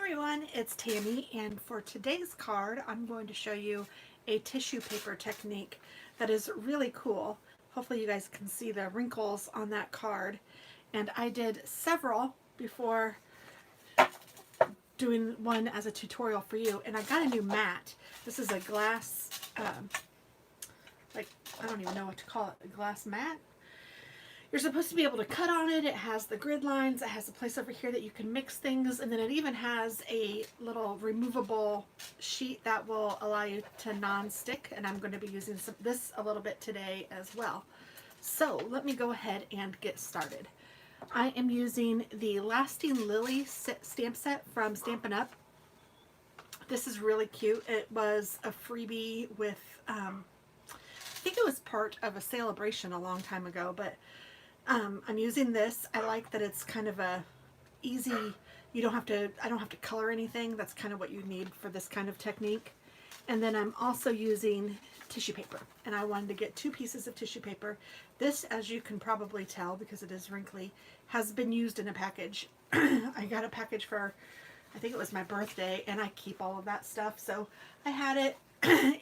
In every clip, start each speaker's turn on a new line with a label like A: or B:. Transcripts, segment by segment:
A: everyone, it's Tammy, and for today's card I'm going to show you a tissue paper technique that is really cool. Hopefully you guys can see the wrinkles on that card, and I did several before doing one as a tutorial for you, and I got a new mat. This is a glass, like, I don't even know what to call it, a glass mat. You're supposed to be able to cut on it. It has the grid lines. It has a place over here that you can mix things. And then it even has a little removable sheet that will allow you to non-stick. And I'm going to be using this a little bit today as well. So let me go ahead and get started. I am using the Lasting Lily stamp set from Stampin' Up. This is really cute. It was a freebie with, I think it was part of a celebration a long time ago, but I'm using this. I like that it's kind of a easy, I don't have to color anything. That's kind of what you need for this kind of technique. And then I'm also using tissue paper, and I wanted to get 2 pieces of tissue paper. This, as you can probably tell because it is wrinkly, has been used in a package. I got a package for, I think it was my birthday, and I keep all of that stuff. So I had it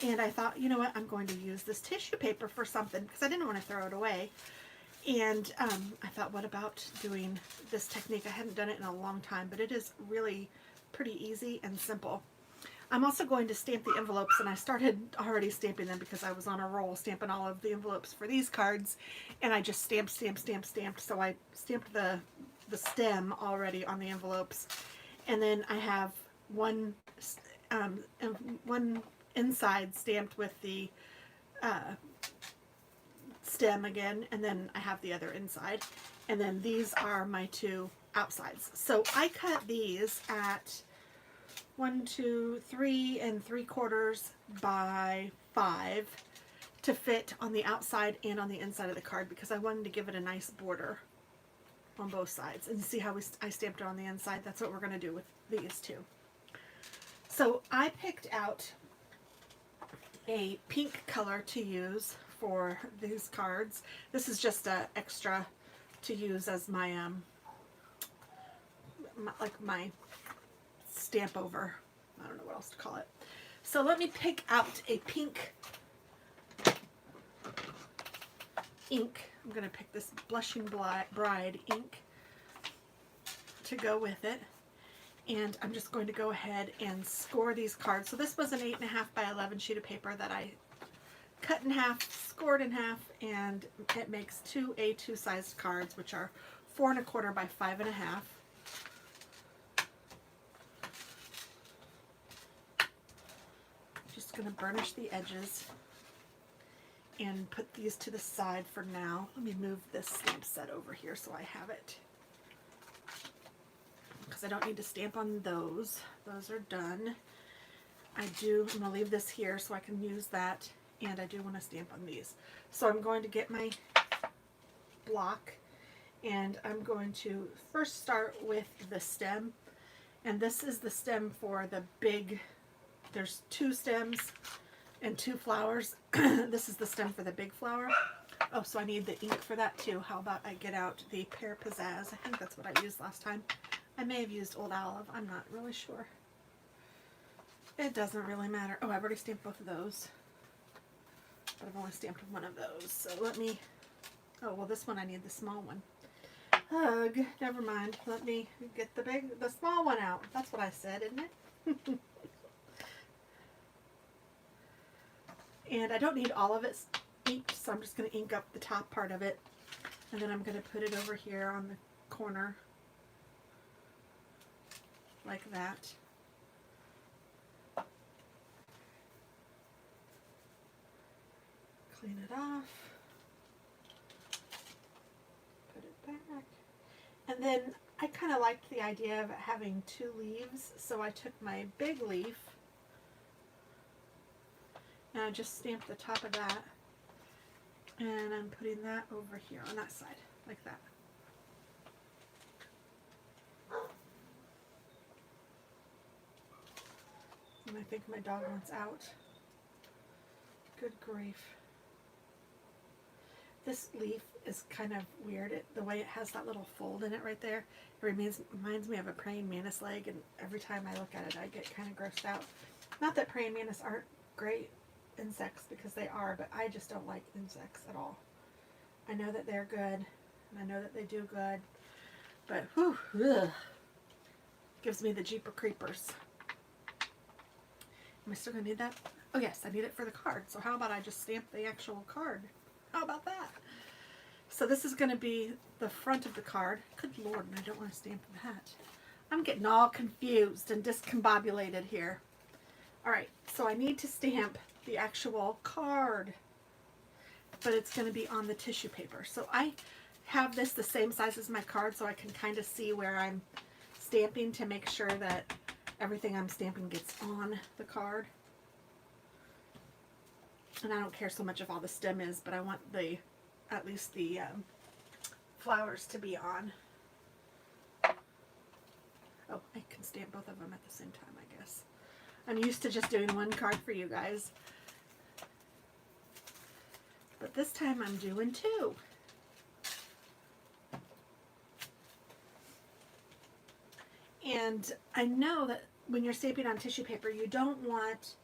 A: and I thought, you know what, I'm going to use this tissue paper for something because I didn't want to throw it away. And I thought, what about doing this technique? I hadn't done it in a long time, but it is really pretty easy and simple. I'm also going to stamp the envelopes, and I started already stamping them because I was on a roll stamping all of the envelopes for these cards, and I just stamped. So I stamped the stem already on the envelopes, and then I have one inside stamped with the stem again, and then I have the other inside, and then these are my 2 outsides. So I cut these at 1, 2, 3 3/4 by 5 to fit on the outside and on the inside of the card because I wanted to give it a nice border on both sides. And see how I stamped it on the inside? That's what we're going to do with these 2. So I picked out a pink color to use for these cards. This is just a extra to use as my my stamp over. I don't know what else to call it. So let me pick out a pink ink. I'm going to pick this Blushing Bride ink to go with it. And I'm just going to go ahead and score these cards. So this was an 8.5 by 11 sheet of paper that I cut in half, scored in half, and it makes 2 A2 sized cards, which are 4 1/4 by 5 1/2. Just going to burnish the edges and put these to the side for now. Let me move this stamp set over here so I have it, because I don't need to stamp on those. Those are done. I'm going to leave this here so I can use that, and I do want to stamp on these. So I'm going to get my block, and I'm going to first start with the stem, and this is the stem for the big, there's 2 stems and 2 flowers. This is the stem for the big flower. Oh, so I need the ink for that too. How about I get out the Pear Pizzazz? I think that's what I used last time. I may have used Old Olive. I'm not really sure. It doesn't really matter. Oh, I've already stamped both of those, but I've only stamped one of those. So let me, oh, well, this one I need the small one. Ugh, never mind. Let me get the small one out. That's what I said, isn't it? And I don't need all of it inked, so I'm just going to ink up the top part of it, and then I'm going to put it over here on the corner like that. Clean it off. Put it back. And then I kind of liked the idea of it having 2 leaves, so I took my big leaf and I just stamped the top of that, and I'm putting that over here on that side, like that. And I think my dog wants out. Good grief. this leaf is kind of weird. The way it has that little fold in it right there, it reminds me of a praying mantis leg, and every time I look at it I get kind of grossed out. Not that praying mantis aren't great insects, because they are, but I just don't like insects at all. I know that they're good, and I know that they do good, but whew, ugh, gives me the Jeeper Creepers. Am I still going to need that? Oh yes, I need it for the card. So how about I just stamp the actual card? How about that? So this is going to be the front of the card. Good Lord, and I don't want to stamp that. I'm getting all confused and discombobulated here. Alright, so I need to stamp the actual card, but it's going to be on the tissue paper. So I have this the same size as my card, so I can kind of see where I'm stamping to make sure that everything I'm stamping gets on the card. And I don't care so much if all the stem is, but I want at least the flowers to be on. Oh, I can stamp both of them at the same time, I guess. I'm used to just doing one card for you guys. But this time I'm doing two. And I know that when you're stamping on tissue paper, you don't want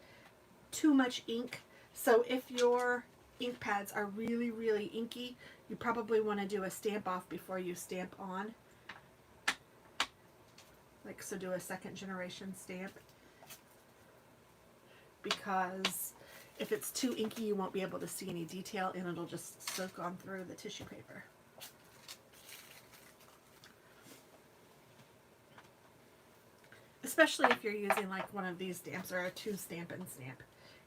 A: too much ink. So if your ink pads are really, really inky, you probably want to do a stamp off before you stamp on. Like, so do a second generation stamp. Because if it's too inky, you won't be able to see any detail, and it'll just soak on through the tissue paper. Especially if you're using like one of these stamps or a 2 Stampin' Stamp.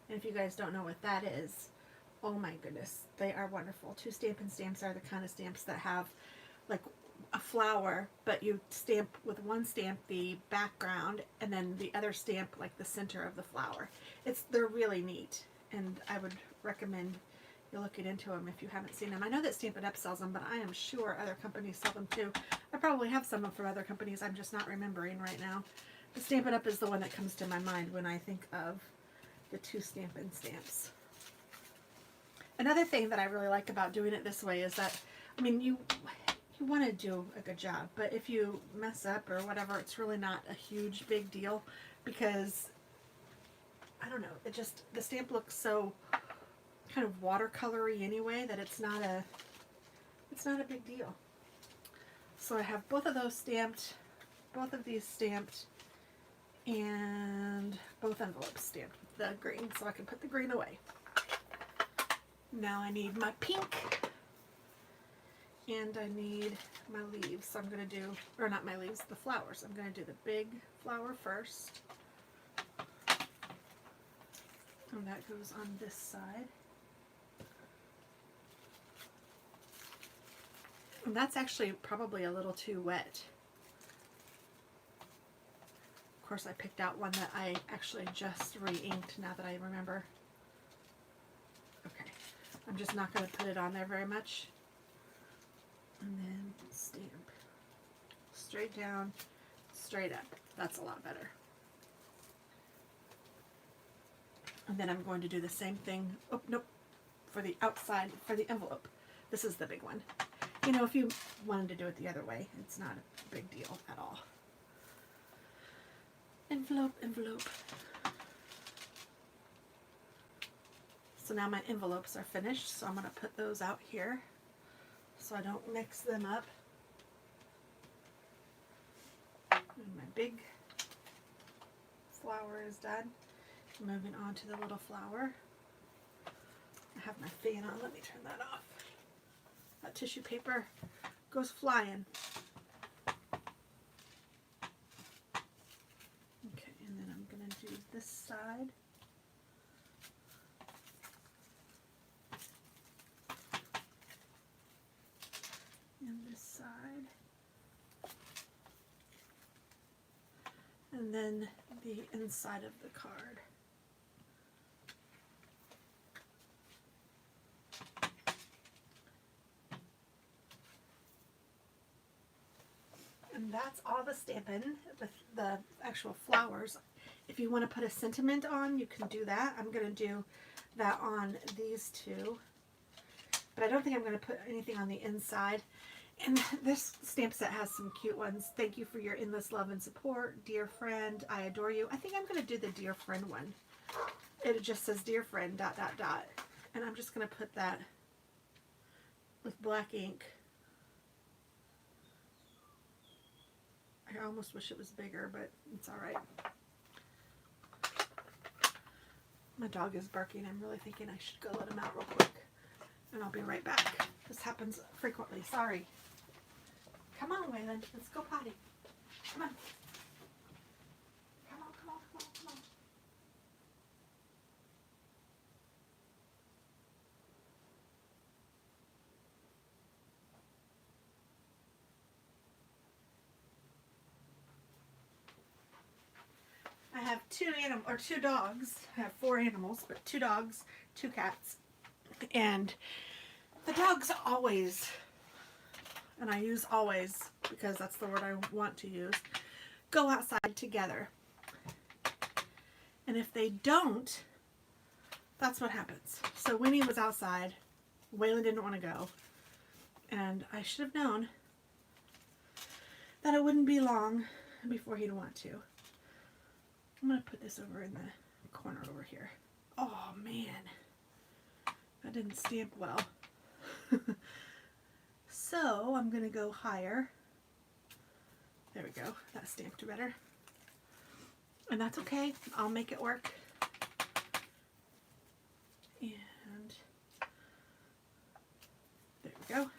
A: And if you guys don't know what that is, oh my goodness, they are wonderful. 2 Stampin' Stamps are the kind of stamps that have like a flower, but you stamp with one stamp the background and then the other stamp like the center of the flower. They're really neat, and I would recommend you looking into them if you haven't seen them. I know that Stampin' Up sells them, but I am sure other companies sell them too. I probably have some from other companies, I'm just not remembering right now. But Stampin' Up is the one that comes to my mind when I think of the 2 Stampin' Stamps. Another thing that I really like about doing it this way is that, I mean, you want to do a good job, but if you mess up or whatever, it's really not a huge big deal, because I don't know, the stamp looks so kind of watercolory anyway that it's not a big deal. So I have both of those stamped, both of these stamped, and both envelopes stamped with the green, so I can put the green away. Now I need my pink, and I need my leaves. So I'm going to do, or not my leaves, the flowers. I'm going to do the big flower first. And that goes on this side. And that's actually probably a little too wet. Of course, I picked out one that I actually just re-inked, now that I remember. Okay, I'm just not going to put it on there very much. And then stamp. Straight down, straight up. That's a lot better. And then I'm going to do the same thing, oh nope, for the outside, for the envelope. This is the big one. You know, if you wanted to do it the other way, it's not a big deal at all. Envelope, envelope. So now my envelopes are finished, so I'm going to put those out here so I don't mix them up. And my big flower is done. Moving on to the little flower. I have my fan on. Let me turn that off. That tissue paper goes flying. Okay, and then I'm going to do this side. And this side. And then the inside of the card. And that's all the stamping with the actual flowers. If you want to put a sentiment on, you can do that. I'm going to do that on these two. but I don't think I'm going to put anything on the inside. And this stamp set has some cute ones. Thank you for your endless love and support. Dear friend, I adore you. I think I'm going to do the dear friend one. It just says dear friend ... And I'm just going to put that with black ink. I almost wish it was bigger, but it's all right. My dog is barking. I'm really thinking I should go let him out real quick. And I'll be right back. This happens frequently. Sorry. Come on, Waylon. Let's go potty. Come on. Come on, come on, come on, come on. I have two dogs. I have 4 animals, but 2 dogs, 2 cats. And the dogs always, and I use always because that's the word I want to use, go outside together. And if they don't, that's what happens. So Winnie was outside. Waylon didn't want to go. And I should have known that it wouldn't be long before he'd want to. I'm going to put this over in the corner over here. Oh, man. That didn't stamp well. So I'm going to go higher. There we go. That stamped better. And that's okay. I'll make it work. And there we go.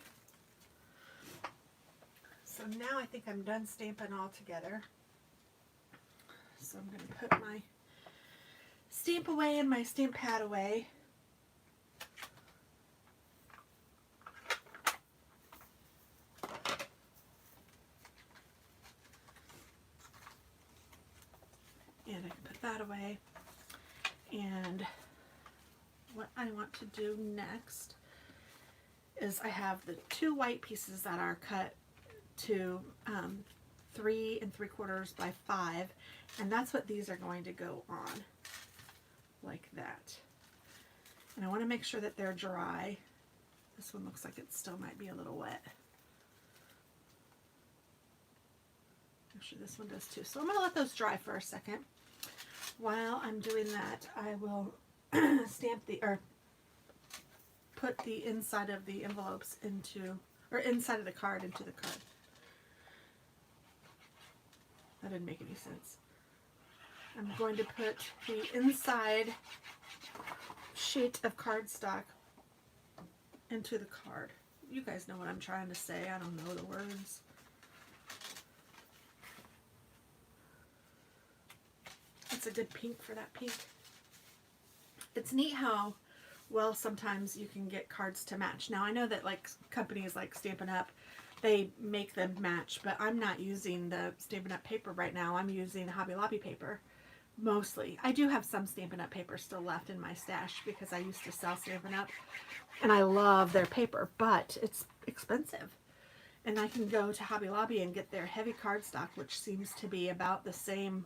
A: So now I think I'm done stamping all together. So I'm going to put my stamp away and my stamp pad away. And I can put that away. And what I want to do next is I have the 2 white pieces that are cut to 3 3/4 by 5, and that's what these are going to go on, like that. And I want to make sure that they're dry. This one looks like it still might be a little wet. Actually, this one does too. So I'm going to let those dry for a second. While I'm doing that, I will stamp the, or put the inside of the envelopes into, or inside of the card into the card. That didn't make any sense. I'm going to put the inside sheet of cardstock into the card. You guys know what I'm trying to say. I don't know the words. It's a good pink for that pink. It's neat how well sometimes you can get cards to match. Now I know that like companies like Stampin' Up, they make them match, but I'm not using the Stampin' Up paper right now. I'm using Hobby Lobby paper mostly. I do have some Stampin' Up paper still left in my stash because I used to sell Stampin' Up and I love their paper, but it's expensive. And I can go to Hobby Lobby and get their heavy cardstock, which seems to be about the same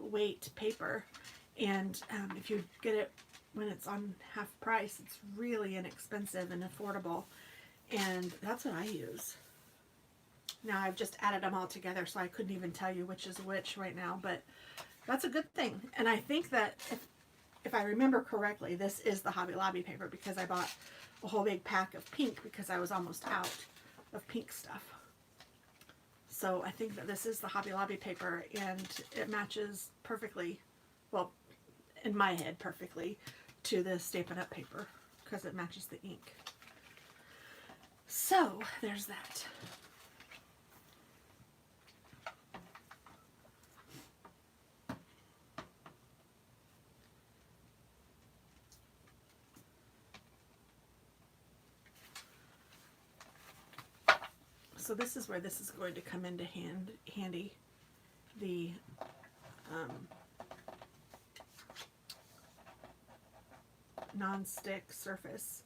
A: weight paper. And if you get it when it's on half price, it's really inexpensive and affordable. And that's what I use. Now I've just added them all together, so I couldn't even tell you which is which right now, but that's a good thing. And I think that if I remember correctly, this is the Hobby Lobby paper because I bought a whole big pack of pink because I was almost out of pink stuff. So I think that this is the Hobby Lobby paper, and it matches perfectly, well, in my head perfectly, to the Stampin' Up paper because it matches the ink. So there's that. So this is where this is going to come into handy. The non-stick surface.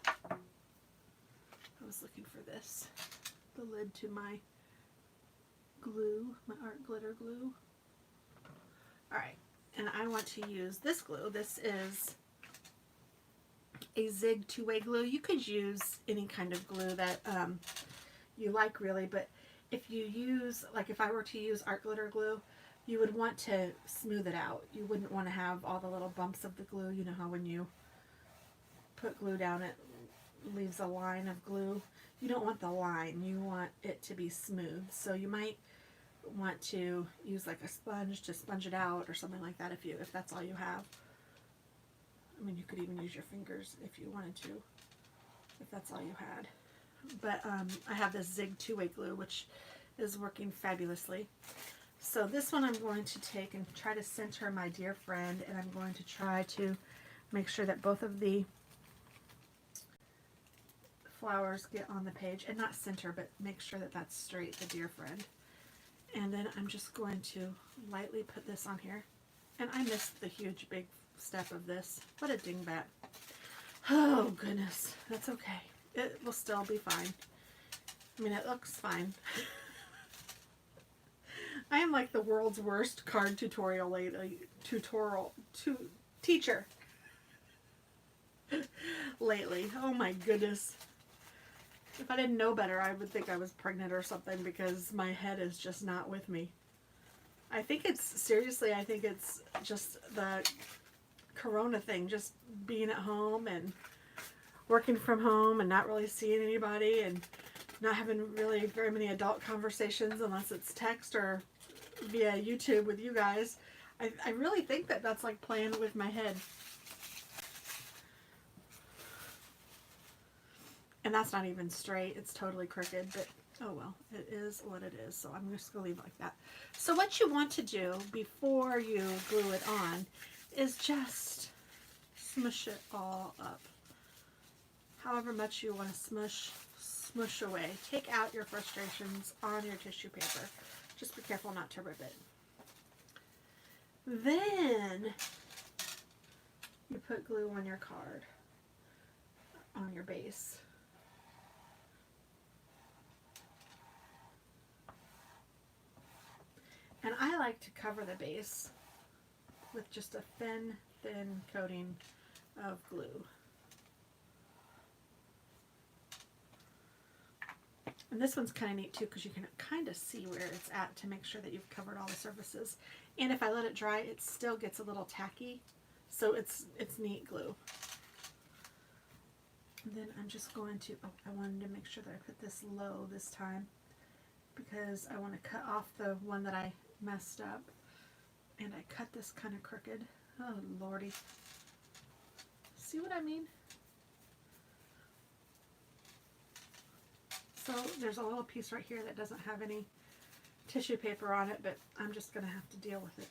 A: I was looking for this. The lid to my glue, my art glitter glue. Alright, and I want to use this glue. This is a Zig two-way glue. You could use any kind of glue that you like really, but if you use, like if I were to use art glitter glue, you would want to smooth it out. You wouldn't want to have all the little bumps of the glue. You know how when you put glue down it leaves a line of glue. You don't want the line. You want it to be smooth. So you might want to use like a sponge to sponge it out or something like that if that's all you have. I mean, you could even use your fingers if you wanted to, if that's all you had. But I have this Zig two-way glue, which is working fabulously. So this one I'm going to take and try to center my dear friend, and I'm going to try to make sure that both of the flowers get on the page, and not center, but make sure that that's straight, the dear friend. And then I'm just going to lightly put this on here. And I missed the huge big step of this. What a dingbat. Oh goodness, that's okay. It will still be fine. I mean, it looks fine. I am like the world's worst card tutorial teacher lately. Oh my goodness. If I didn't know better, I would think I was pregnant or something, because my head is just not with me. I think it's, seriously, I think it's just the corona thing, just being at home and working from home and not really seeing anybody and not having really very many adult conversations unless it's text or via YouTube with you guys. I really think that that's like playing with my head. And that's not even straight, it's totally crooked, but oh well, it is what it is. So I'm just going to leave it like that. So what you want to do before you glue it on is just smush it all up. However much you want to smush away. Take out your frustrations on your tissue paper. Just be careful not to rip it. Then you put glue on your card, on your base. And I like to cover the base with just a thin coating of glue. And this one's kind of neat too, because you can kind of see where it's at to make sure that you've covered all the surfaces. And if I let it dry, it still gets a little tacky. So it's neat glue. And then I'm just going to, oh, I wanted to make sure that I put this low this time, because I want to cut off the one that I messed up. And I cut this kind of crooked. Oh lordy. See what I mean? So there's a little piece right here that doesn't have any tissue paper on it, but I'm just going to have to deal with it.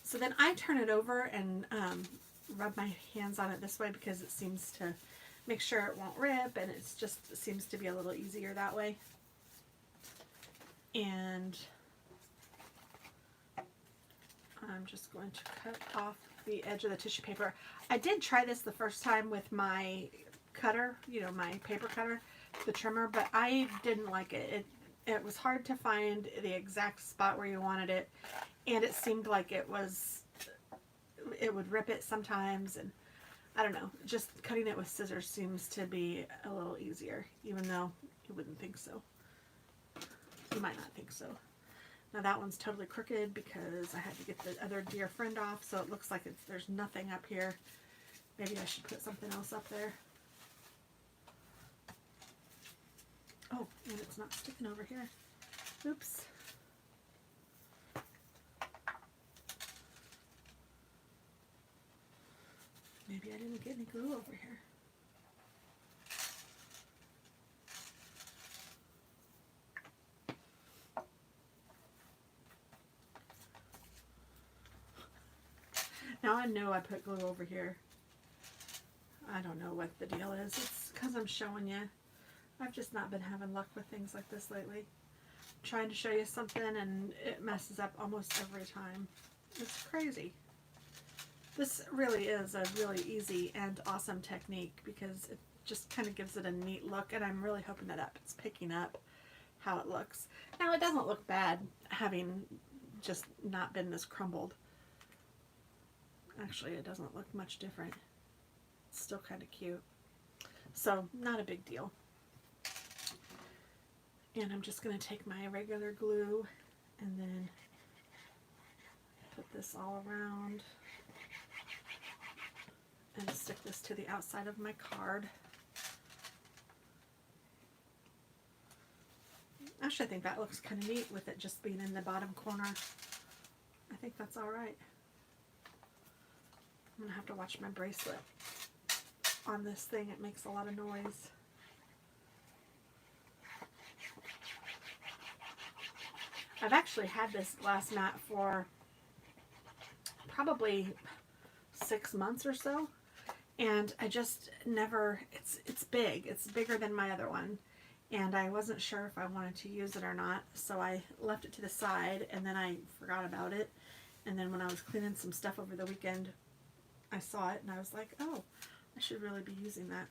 A: So then I turn it over and rub my hands on it this way, because it seems to make sure it won't rip, and it seems to be a little easier that way. And I'm just going to cut off the edge of the tissue paper. I did try this the first time with my cutter, you know, my paper cutter, the trimmer, but I didn't like it. It was hard to find the exact spot where you wanted it, and it seemed like it would rip it sometimes, and I don't know, just cutting it with scissors seems to be a little easier, even though you wouldn't think so. You might not think so. Now that one's totally crooked because I had to get the other dear friend off, so it looks like there's nothing up here. Maybe I should put something else up there. Oh, and it's not sticking over here. Oops. Maybe I didn't get any glue over here. Now I know I put glue over here. I don't know what the deal is. It's because I'm showing you. I've just not been having luck with things like this lately. I'm trying to show you something and it messes up almost every time. It's crazy. This really is a really easy and awesome technique because it just kind of gives it a neat look, and I'm really hoping that it's picking up how it looks. Now it doesn't look bad having just not been this crumbled. Actually, it doesn't look much different. It's still kind of cute. So, not a big deal. And I'm just going to take my regular glue and then put this all around and stick this to the outside of my card. Actually, I think that looks kind of neat with it just being in the bottom corner. I think that's all right. I'm going to have to watch my bracelet on this thing. It makes a lot of noise. I've actually had this glass mat for probably 6 months or so, and I just never, it's big. It's bigger than my other one, and I wasn't sure if I wanted to use it or not, so I left it to the side, and then I forgot about it. And then when I was cleaning some stuff over the weekend, I saw it, and I was like, oh, I should really be using that.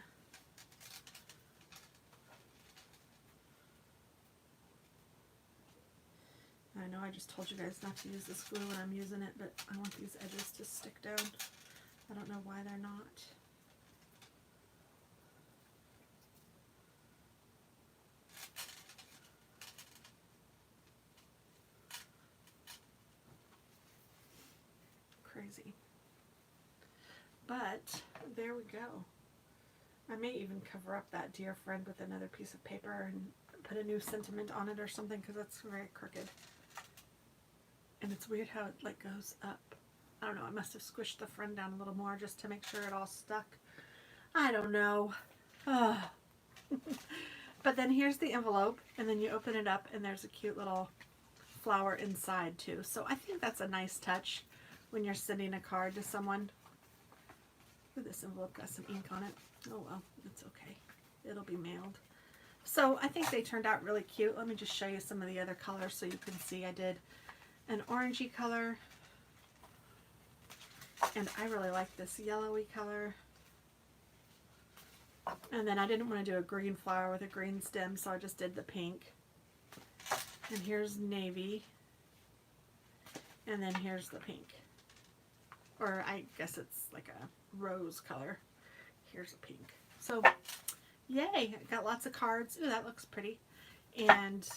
A: I know I just told you guys not to use this glue when I'm using it, but I want these edges to stick down. I don't know why they're not. Crazy. But there we go. I may even cover up that dear friend with another piece of paper and put a new sentiment on it or something, because that's very crooked. And it's weird how it like goes up. I don't know, I must have squished the friend down a little more just to make sure it all stuck. I don't know. But then here's the envelope, and then you open it up and there's a cute little flower inside too. So I think that's a nice touch when you're sending a card to someone. Ooh, this envelope got some ink on it. Oh well, it's okay. It'll be mailed. So I think they turned out really cute. Let me just show you some of the other colors so you can see. I did an orangey color, and I really like this yellowy color. And then I didn't want to do a green flower with a green stem, so I just did the pink. And here's navy, and then here's the pink, or I guess it's like a rose color. Here's a pink. So yay, I got lots of cards. Ooh, that looks pretty. And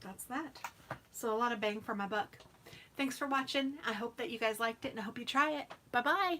A: that's that. So a lot of bang for my buck. Thanks for watching. I hope that you guys liked it, and I hope you try it. Bye-bye.